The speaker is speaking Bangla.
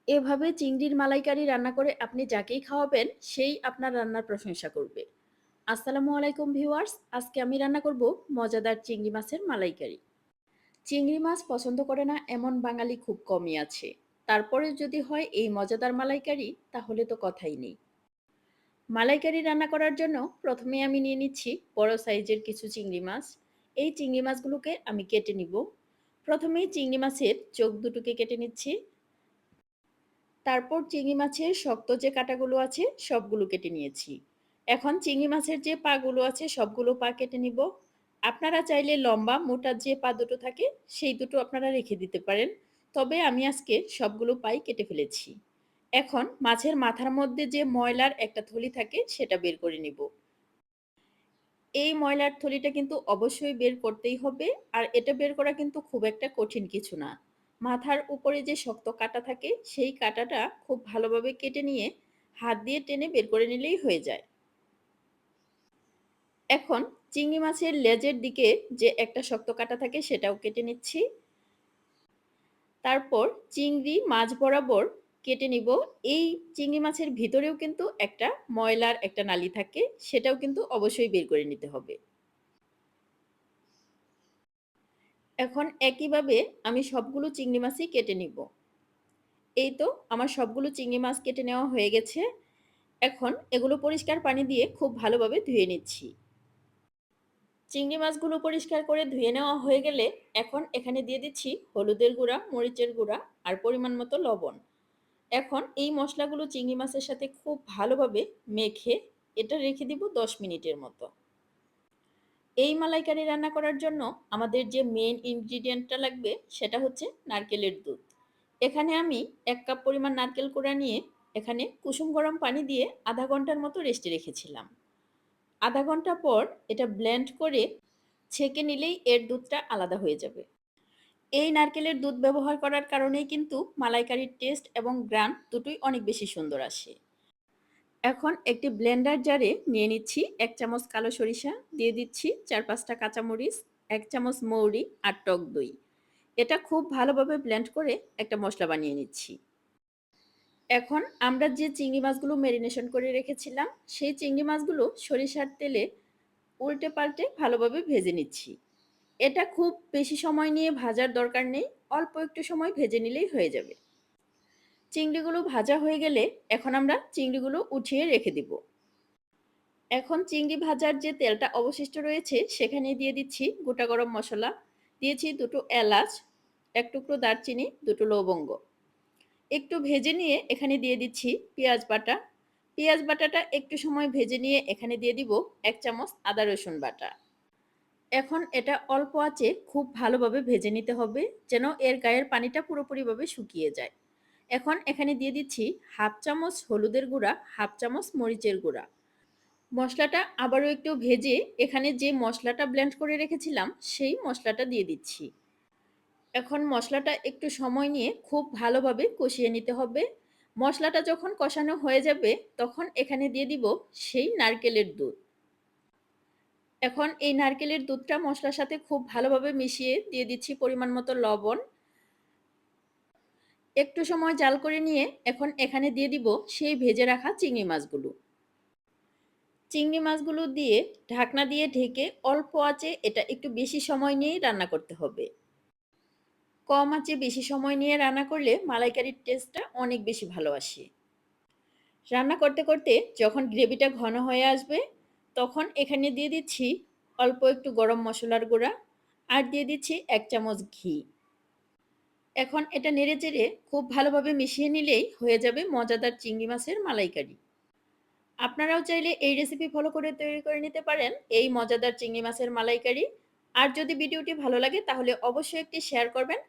এভাবে চিংড়ির মালাইকারি রান্না করে আপনি যাকেই খাওয়াবেন, সেই আপনার রান্নার প্রশংসা করবে। আসসালামু আলাইকুম ভিউয়ার্স। আজকে আমি রান্না করব মজাদার চিংড়ি মাছের মালাইকারি। চিংড়ি মাছ পছন্দ করে না এমন বাঙালি খুব কমই আছে। তারপরে যদি হয় এই মজাদার মালাইকারি, তাহলে তো কথাই নেই। মালাইকারি রান্না করার জন্য প্রথমে আমি নিয়ে নিচ্ছি বড় সাইজের কিছু চিংড়ি মাছ। এই চিংড়ি মাছগুলোকে আমি কেটে নিব। প্রথমেই চিংড়ি মাছের চোখ দুটোকে কেটে নিচ্ছি। তারপর চিংড়ি মাছের শক্ত যে কাঁটাগুলো আছে সবগুলো কেটে নিয়েছি। এখন চিংড়ি মাছের যে পাগুলো আছে সবগুলো পা কেটে নিব। আপনারা চাইলে লম্বা মোটা যে পা দুটো থাকে সেই দুটো আপনারা রেখে দিতে পারেন। তবে আমি আজকে সবগুলো পাই কেটে ফেলেছি। এখন মাছের মাথার মধ্যে যে ময়লার একটা থলি থাকে সেটা বের করে নিব। এই ময়লার থলিটা কিন্তু অবশ্যই বের করতেই হবে। আর এটা বের করা কিন্তু খুব একটা কঠিন কিছু না। মাথার উপরে যে শক্ত কাঁটা থাকে সেই কাঁটাটা খুব ভালোভাবে কেটে নিয়ে হাত দিয়ে টেনে বের করে নিলেই হয়ে যায়। এখন চিংড়ি মাছের লেজের দিকে যে একটা শক্ত কাঁটা থাকে সেটাও কেটে নিচ্ছি। তারপর চিংড়ি মাছ বরাবর কেটে নিব। এই চিংড়ি মাছের ভিতরেও কিন্তু একটা ময়লার একটা নালি থাকে, সেটাও কিন্তু অবশ্যই বের করে নিতে হবে। এখন একইভাবে আমি সবগুলো চিংড়ি মাছই কেটে নিব। এই তো আমার সবগুলো চিংড়ি মাছ কেটে নেওয়া হয়ে গেছে। এখন এগুলো পরিষ্কার পানি দিয়ে খুব ভালোভাবে ধুয়ে নিচ্ছি। চিংড়ি মাছগুলো পরিষ্কার করে ধুয়ে নেওয়া হয়ে গেলে এখন এখানে দিয়ে দিচ্ছি হলুদের গুঁড়া, মরিচের গুঁড়া আর পরিমাণ মতো লবণ। এখন এই মশলাগুলো চিংড়ি মাছের সাথে খুব ভালোভাবে মেখে এটা রেখে দিব ১০ মিনিটের মতো। এই মালাইকারি রান্না করার জন্য আমাদের যে মেইন ইনগ্রিডিয়েন্টটা লাগবে সেটা হচ্ছে নারকেলের দুধ। এখানে আমি ১ কাপ পরিমাণ নারকেল কোড়া নিয়ে এখানে কুসুম গরম পানি দিয়ে আধা ঘন্টার মতো রেস্টে রেখেছিলাম। আধা ঘন্টা পর এটা ব্লেন্ড করে ছেঁকে নিলেই এর দুধটা আলাদা হয়ে যাবে। এই নারকেলের দুধ ব্যবহার করার কারণেই কিন্তু মালাইকারির টেস্ট এবং ঘ্রাণ দুটোই অনেক বেশি সুন্দর আসে। এখন একটি ব্লেন্ডার জারে নিয়ে নিচ্ছি ১ চামচ কালো সরিষা, দিয়ে দিচ্ছি ৪-৫ টা কাঁচামরিচ, ১ চামচ মৌরি আর টক দই। এটা খুব ভালোভাবে ব্লেন্ড করে একটা মসলা বানিয়ে নিচ্ছি। এখন আমরা যে চিংড়ি মাছগুলো মেরিনেশন করে রেখেছিলাম, সেই চিংড়ি মাছগুলো সরিষার তেলে উল্টে পাল্টে ভালোভাবে ভেজে নিচ্ছি। এটা খুব বেশি সময় নিয়ে ভাজার দরকার নেই, অল্প একটু সময় ভেজে নিলেই হয়ে যাবে। চিংড়িগুলো ভাজা হয়ে গেলে এখন আমরা চিংড়িগুলো উঠিয়ে রেখে দিব। এখন চিংড়ি ভাজার যে তেলটা অবশিষ্ট রয়েছে সেখানে দিয়ে দিচ্ছি গোটা গরম মসলা, দিয়েছি ২ টো এলাচ, ১ টুকরো দারচিনি, ২ টো লবঙ্গ। একটু ভেজে নিয়ে এখানে দিয়ে দিচ্ছি পেঁয়াজ বাটা। পেঁয়াজ বাটাটা একটু সময় ভেজে নিয়ে এখানে দিয়ে দিব ১ চামচ আদা রসুন বাটা। এখন এটা অল্প আঁচে খুব ভালোভাবে ভেজে নিতে হবে যেন এর গায়ের পানিটা পুরোপুরিভাবে শুকিয়ে যায়। এখন এখানে দিয়ে দিচ্ছি ১/২ চামচ হলুদের গুঁড়া, ১/২ চামচ মরিচের গুঁড়া। মসলাটা আবারও একটু ভেজে এখানে যে মসলাটা ব্লেন্ড করে রেখেছিলাম সেই মসলাটা দিয়ে দিচ্ছি। এখন মসলাটা একটু সময় নিয়ে খুব ভালোভাবে কষিয়ে নিতে হবে। মসলাটা যখন কষানো হয়ে যাবে তখন এখানে দিয়ে দিব সেই নারকেলের দুধ। এখন এই নারকেলের দুধটা মসলার সাথে খুব ভালোভাবে মিশিয়ে দিয়ে দিচ্ছি পরিমাণ মতো লবণ। একটু সময় জাল করে নিয়ে এখন এখানে দিয়ে দিব সেই ভেজে রাখা চিংড়ি মাছগুলো। চিংড়ি মাছগুলো দিয়ে ঢাকনা দিয়ে ঢেকে অল্প আঁচে এটা একটু বেশি সময় নিয়েই রান্না করতে হবে। কম আঁচে বেশি সময় নিয়ে রান্না করলে মালাইকারির টেস্টটা অনেক বেশি ভালো আসে। রান্না করতে করতে যখন গ্রেভিটা ঘন হয়ে আসবে তখন এখানে দিয়ে দিচ্ছি অল্প একটু গরম মসলার গুঁড়া আর দিয়ে দিচ্ছি ১ চামচ ঘি। এখন এটা নেড়েচেড়ে খুব ভালোভাবে মিশিয়ে নিলেই হয়ে যাবে মজাদার চিংড়ি মাছের মালাইকারি। আপনারাও চাইলে এই রেসিপি ফলো করে তৈরি করে নিতে পারেন এই মজাদার চিংড়ি মাছের মালাইকারি। আর যদি ভিডিওটি ভালো লাগে তাহলে অবশ্যই একটি শেয়ার করবেন।